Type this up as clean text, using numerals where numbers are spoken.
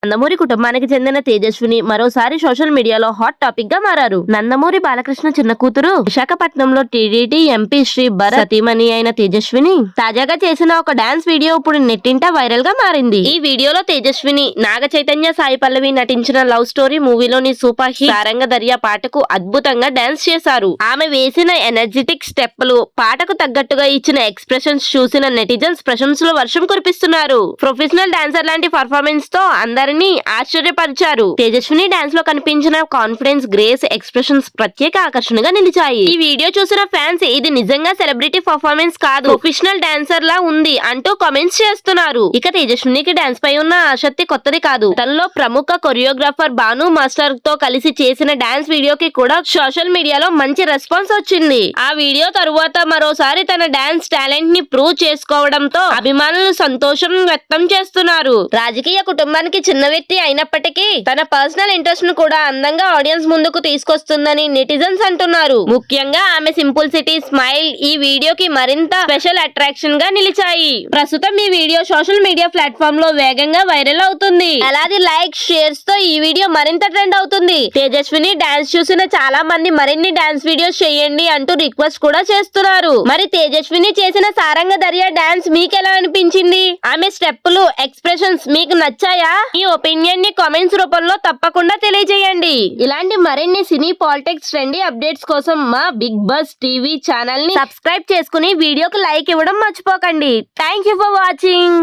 నందమూరి కుటుంబానికి చెందిన తేజస్విని మరోసారి సోషల్ మీడియాలో హాట్ టాపిక్ గా మారారు. నందమూరి బాలకృష్ణ చిన్న కూతురు విశాఖపట్నంలో టీడీటీ ఎంపీ శ్రీ భరత్ సతీమణి అయిన తేజస్విని తాజాగా చేసిన ఒక డాన్స్ వీడియో ఇప్పుడు నెట్టింట వైరల్ గా మారింది. ఈ వీడియోలో తేజస్విని నాగ చైతన్య సాయి పల్లవి నటించిన లవ్ స్టోరీ మూవీలోని సూపర్ హిట్ సారంగ దర్యా పాటకు అద్భుతంగా డాన్స్ చేశారు. ఆమె వేసిన ఎనర్జెటిక్ స్టెప్పులు, పాటకు తగ్గట్టుగా ఇచ్చిన ఎక్స్ప్రెషన్స్ చూసిన నెటిజన్స్ ప్రశంసలు వర్షం కురిపిస్తున్నారు. ప్రొఫెషనల్ డాన్సర్ లాంటి పర్ఫార్మెన్స్ తో అందరినీ ఆశ్చర్యపరిచారు. తేజస్విని డాన్స్ లో కనిపించిన కాన్ఫిడెన్స్, గ్రేస్, ఎక్స్ప్రెషన్స్ ప్రత్యేక ఆకర్షణగా నిలిచాయి. ఈ వీడియో చూసిన ఫ్యాన్స్ ఇది నిజంగా సెలబ్రిటీ పర్ఫార్మెన్స్ కాదు, ప్రొఫెషనల్ డాన్సర్ లా ఉంది అంటూ కామెంట్స్ చేస్తున్నారు. ఇక తేజస్వినికి డాన్స్ పై ఉన్న ఆసక్తి కొత్తది కాదు. తనలో ప్రముఖ కొరియోగ్రాఫర్ భాను మాస్టర్ తో కలిసి చేసిన డాన్స్ వీడియోకి కూడా సోషల్ మీడియాలో మంచి రెస్పాన్స్ వచ్చింది. ఆ వీడియో తరువాత మరోసారి తన డాన్స్ టాలెంట్ ని ప్రూవ్ చేసుకోవడంతో అభిమానులు సంతోషం వ్యక్తం చేస్తున్నారు. రాజకీయ కుటుంబానికి చిన్న వ్యక్తి అయినప్పటికీ తన పర్సనల్ ఇంట్రెస్ట్ ను కూడా అందంగా ఆడియన్స్ ముందుకు తీసుకొస్తుందని నెటిజన్స్ అంటున్నారు. ముఖ్యంగా ఆమె సింపుల్సిటీ, స్మైల్ ఈ వీడియోకి మరింత స్పెషల్ అట్రాక్షన్ గా నిలిచాయి. ప్రస్తుతం ఈ వీడియో సోషల్ మీడియా ప్లాట్ఫామ్ లో వేగంగా వైరల్ అవుతుంది. అలాగే లైక్, షేర్స్ తో ఈ వీడియో మరింత ట్రెండ్ అవుతుంది. తేజస్విని డాన్స్ చూసిన చాలా మంది మరిన్ని డాన్స్ వీడియోస్ చేయండి అంటూ రిక్వెస్ట్ కూడా చేస్తున్నారు. మరి తేజస్విని చేసిన సారంగ దర్యా డాన్స్ మీకు ఎలా అనిపించింది? ఆమె స్టెప్పులు, ఎక్స్ప్రెషన్స్ మీకు నచ్చాయా? మీ ఒపీనియన్ ని కామెంట్స్ రూపంలో తప్పకుండా తెలియజేయండి. ఇలాంటి మరిన్ని సినీ, పాలిటిక్స్, ట్రెండీ అప్డేట్స్ కోసం మా బిగ్ బస్ టీవీ ఛానల్ ని సబ్స్క్రైబ్ చేసుకుని వీడియోకి లైక్ ఇవ్వడం మర్చిపోకండి. Thank you for watching.